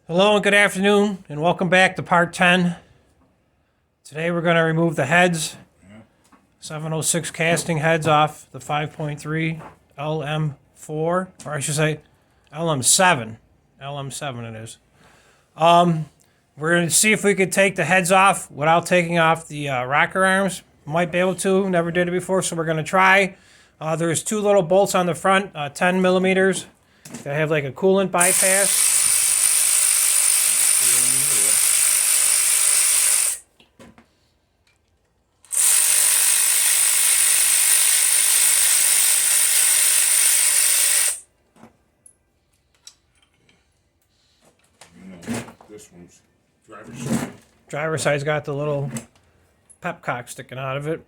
Hello and good afternoon, and welcome back to part 10. Today we're going to remove the heads, 706 casting heads off the 5.3 LM4, or I should say LM7. LM7 it is. We're going to see if we could take the heads off without taking off the rocker arms. Might be able to, never did it before, so we're going to try. There's two little bolts on the front, 10 millimeters. They have like a coolant bypass. This one's driver's side. Driver's side's got the little pepcock sticking out of it.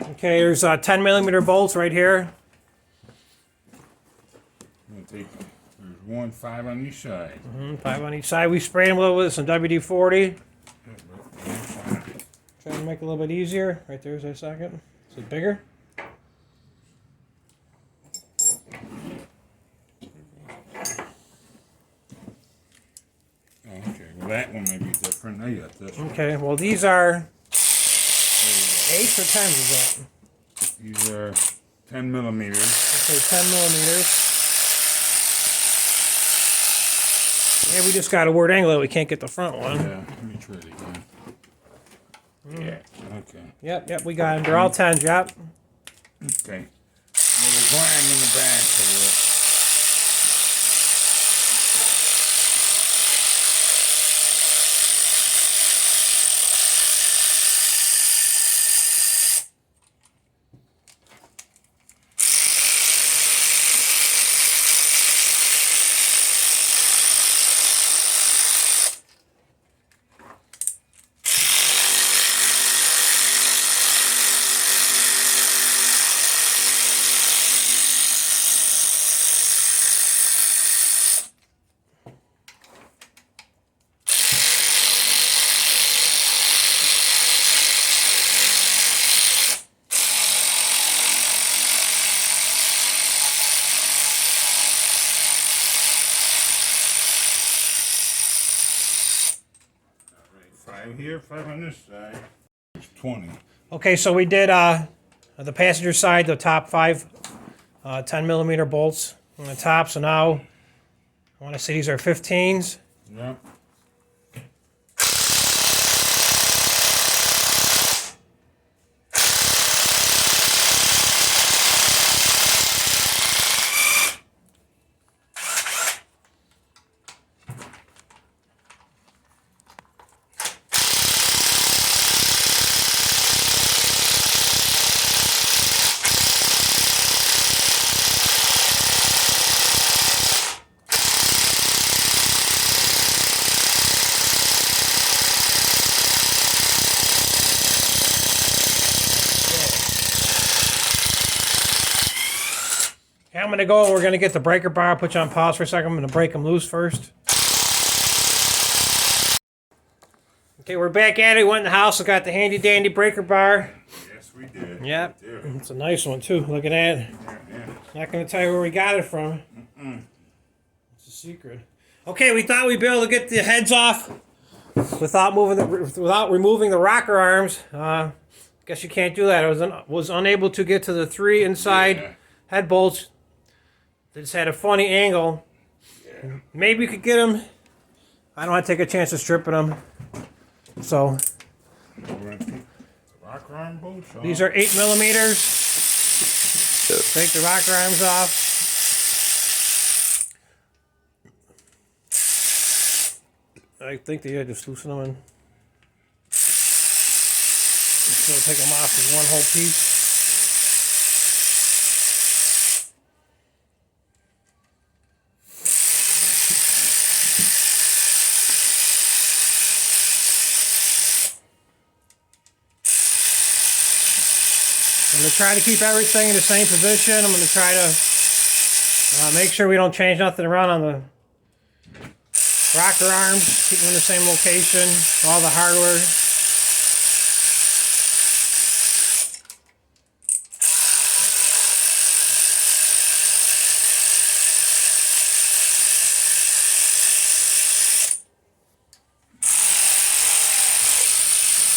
Okay, there's 10 millimeter bolts right here. I'm gonna take, there's 1, 5 on each side. 5 on each side. We sprayed them a little with some WD-40. Trying to make it a little bit easier. Right there's our second. Is it bigger? Oh, okay, well that one may be different. I got this one. Okay, well these are 8 or 10 is that? These are 10 millimeters. Okay, 10 millimeters. Yeah, we just got a word angle that we can't get the front one. Yeah, let me try it again. Yeah, okay. Yep, we got them. They're all 10s, yep. Okay. Little glam in the back of it. Five here, 5 on this side. It's 20. Okay, so we did the passenger side, the top 5 10 millimeter bolts on the top. So now I want to say these are 15s. Yep. Okay, I'm going to go and we're going to get the breaker bar. I'll put you on pause for a second. I'm going to break them loose first. Okay, we're back at it. Went in the house. I got the handy dandy breaker bar. Yes, we did. Yep. We did. It's a nice one too. Look at that. Yeah. Not going to tell you where we got it from. It's a secret. Okay, we thought we'd be able to get the heads off without removing the rocker arms. Guess you can't do that. I was unable to get to the 3 inside head bolts. They just had a funny angle. Yeah. Maybe we could get them. I don't want to take a chance of stripping them. So We're gonna take the rocker arm bolts off. these are 8 millimeters. Take the rocker arms off. I think they just loosen them in. Just gonna take them off as one whole piece. I'm going to try to keep everything in the same position. I'm going to try to make sure we don't change nothing around on the rocker arms. Keep them in the same location. All the hardware.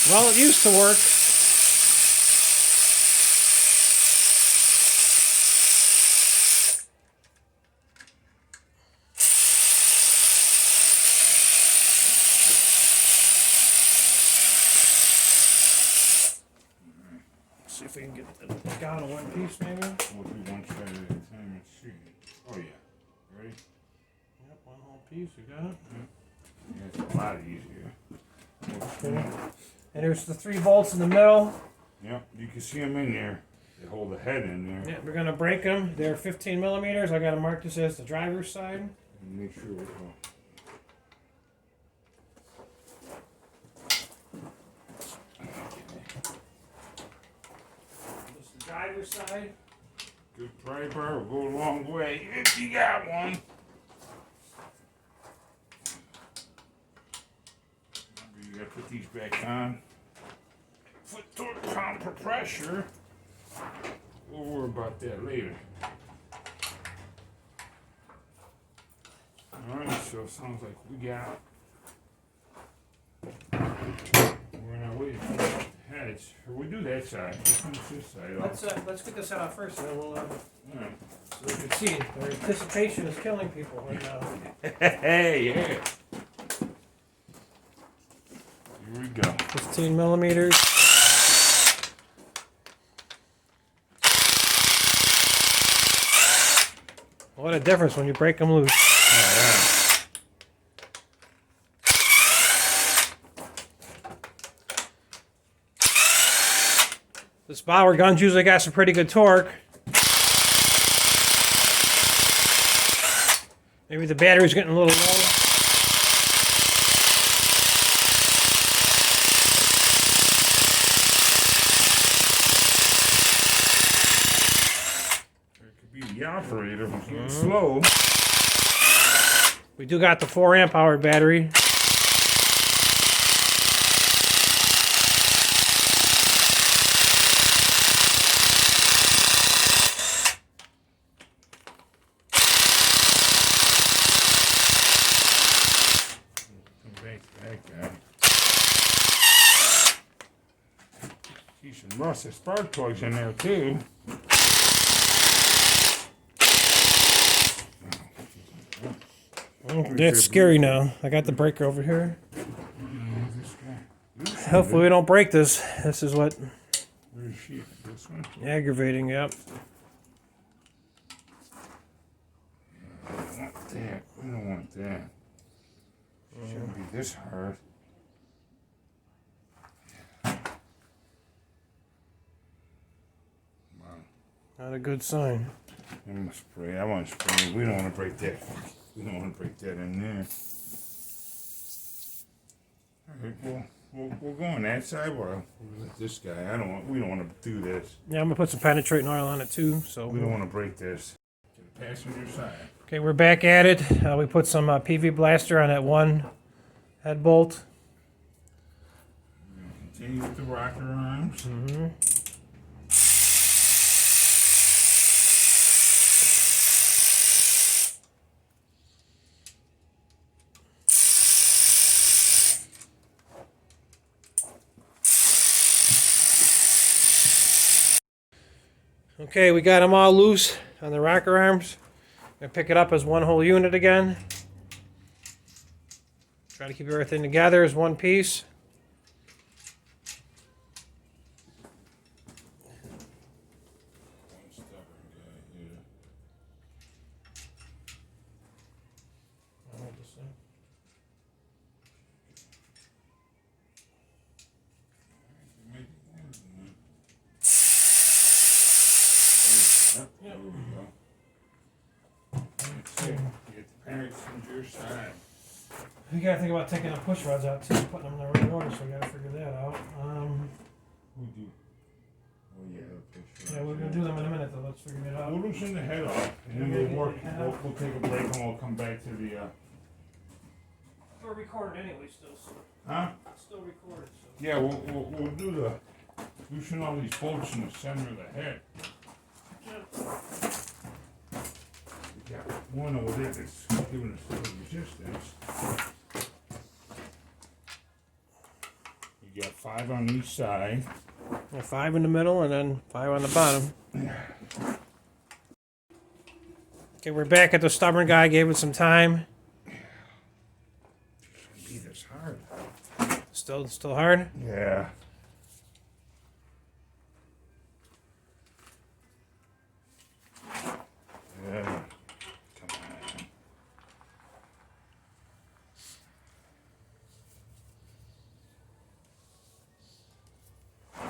Well, it used to work. See if we can get the down in one piece, maybe. We'll do one side at a time and see. Oh yeah. Ready? Yep, one whole piece. You got it. Yeah, it's a lot easier. Okay. And there's the 3 bolts in the middle. Yep, you can see them in there. They hold the head in there. Yeah, we're gonna break them. They're 15 millimeters. I gotta mark this as the driver's side. And make sure we're This is the driver's side. good pry bar will go a long way if you got one. Remember, you gotta put these back on. Foot torque, pound per pressure. We'll worry about that later. Alright, so it sounds like we got. We're in our way to finish the heads. We do that side. Let's finish this side off. Let's get this out first, and then we'll Alright. so we can see. The anticipation is killing people right now. Hey, yeah. Here we go. 15 millimeters. What a difference when you break them loose. This Bauer gun's usually got some pretty good torque. Maybe the battery's getting a little low. The operator was getting slow. We do got the 4 amp hour battery. See some rusted spark plugs in there too. That's scary now. I got the breaker over here. Hopefully we don't break this. This is what Where's she? This one? aggravating, yep. We don't want that. We don't want that. Shouldn't be this hard. Not a good sign. I'm gonna spray. I want to spray. We don't want to break that. We don't want to break that in there. All right, we'll go on that side. We'll let this guy. We don't want to do this. Yeah, I'm gonna put some penetrating oil on it too. So We don't want to break this. To the passenger side. okay, we're back at it. We put some PV blaster on that one head bolt. Continue with the rocker arms. Okay, we got them all loose on the rocker arms. Gonna pick it up as one whole unit again. Try to keep everything together as one piece. One stubborn guy here. There we go. Okay, get the passenger side. We gotta think about taking the push rods out too, putting them in the right order, so we gotta figure that out. We do. Oh yeah, the Yeah, we're gonna do them in a minute though, let's figure it out. We'll loosen the head off, and then we'll work. We'll take a break, and we'll come back to the. We're recording anyway still, so Huh? it's still recorded, so. Yeah, we'll do the. Loosen all these bolts in the center of the head. We got one over there that's giving us a little resistance. You You got 5 on each side. 5 in the middle and then 5 on the bottom. Okay, we're back at the stubborn guy. Gave it some time. Be this hard. Still hard. Yeah. Yeah. Come on.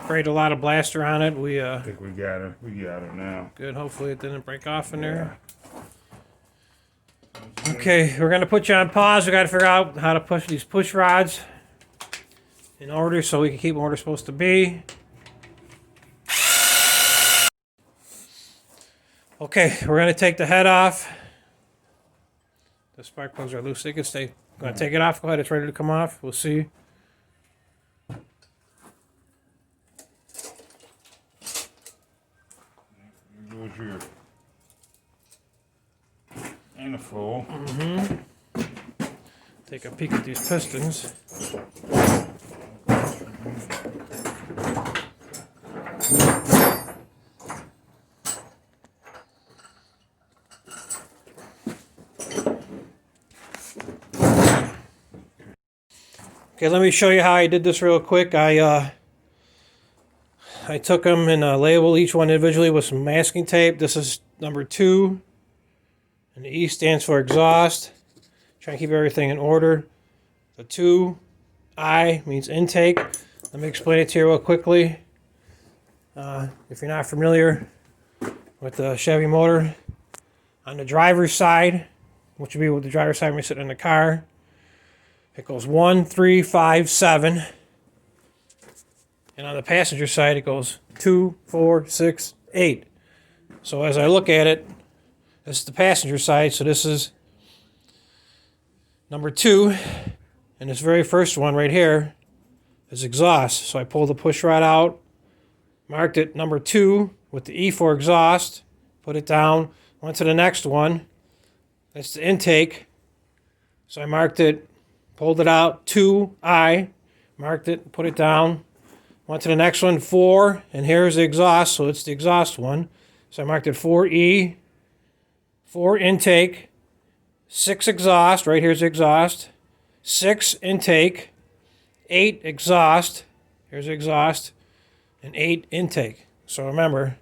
Sprayed a lot of blaster on it. I think we got her. We got her now. Good. Hopefully it didn't break off in there. Okay, we're gonna put you on pause. We gotta figure out how to push these push rods in order so we can keep them where they're supposed to be. Okay, we're gonna take the head off. The spark plugs are loose. They can stay. Gonna take it off. Go ahead. It's ready to come off. We'll see. Here goes your manifold. Take a peek at these pistons. Okay, let me show you how I did this real quick. I took them and labeled each one individually with some masking tape. This is number 2, and the E stands for exhaust. Try and keep everything in order. The 2, I means intake. Let me explain it to you real quickly. If you're not familiar with the Chevy motor, on the driver's side, which would be with the driver's side when you're sitting in the car, it goes 1, 3, 5, 7. And on the passenger side, it goes 2, 4, 6, 8. So as I look at it, this is the passenger side. So this is number 2. And this very first one right here is exhaust. So I pulled the push rod out, marked it number 2 with the E for exhaust, put it down, went to the next one. That's the intake. So I marked it, pulled it out, 2I, marked it, put it down, went to the next one, 4, and here's the exhaust, so it's the exhaust one. So I marked it 4E, 4 intake, 6 exhaust, right here's the exhaust, 6 intake, 8 exhaust, here's the exhaust, and 8 intake. So remember,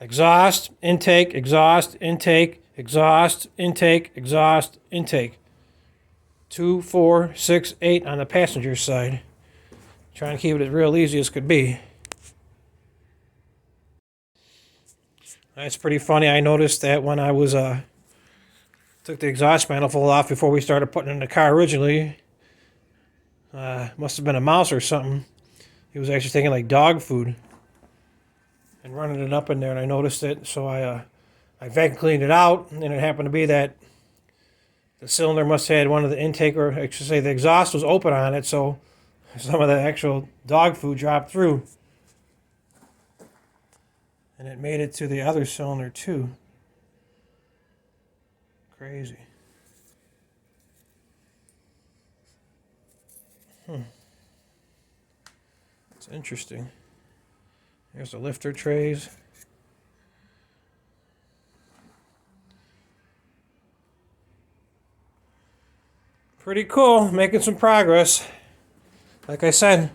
exhaust, intake, exhaust, intake, exhaust, intake, exhaust, intake. 2, 4, 6, 8 on the passenger side. Trying to keep it as real easy as could be. That's pretty funny. I noticed that when I was took the exhaust manifold off before we started putting it in the car originally. Must have been a mouse or something. He was actually taking like dog food and running it up in there, and I noticed it. So I vacuum cleaned it out, and it happened to be that the cylinder must have had one of the intake, or I should say the exhaust was open on it, so some of the actual dog food dropped through. And it made it to the other cylinder too. Crazy. It's interesting. Here's the lifter trays. Pretty cool, making some progress. Like I said,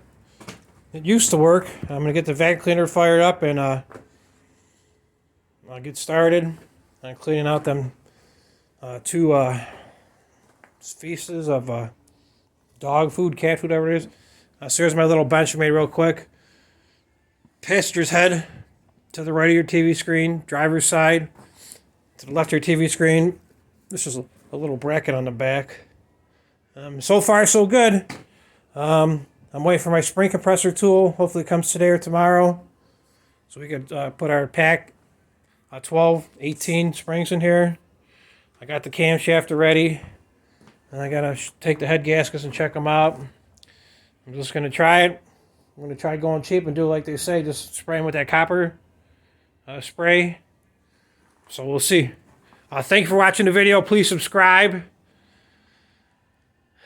it used to work. I'm going to get the vacuum cleaner fired up and I'll get started on cleaning out them 2 feces of dog food, cat food, whatever it is. So here's my little bench I made real quick. Passenger's head to the right of your TV screen, driver's side to the left of your TV screen. This is a little bracket on the back. So far, so good. I'm waiting for my spring compressor tool. Hopefully it comes today or tomorrow. So we could put our pack 12, 18 springs in here. I got the camshaft ready. And I got to take the head gaskets and check them out. I'm just going to try it. I'm going to try going cheap and do like they say. Just spray them with that copper spray. So we'll see. Thank you for watching the video. Please subscribe.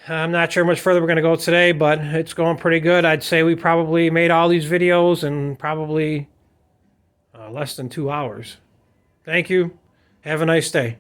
I'm not sure how much further we're going to go today, but it's going pretty good. I'd say we probably made all these videos in probably less than 2 hours. Thank you. Have a nice day.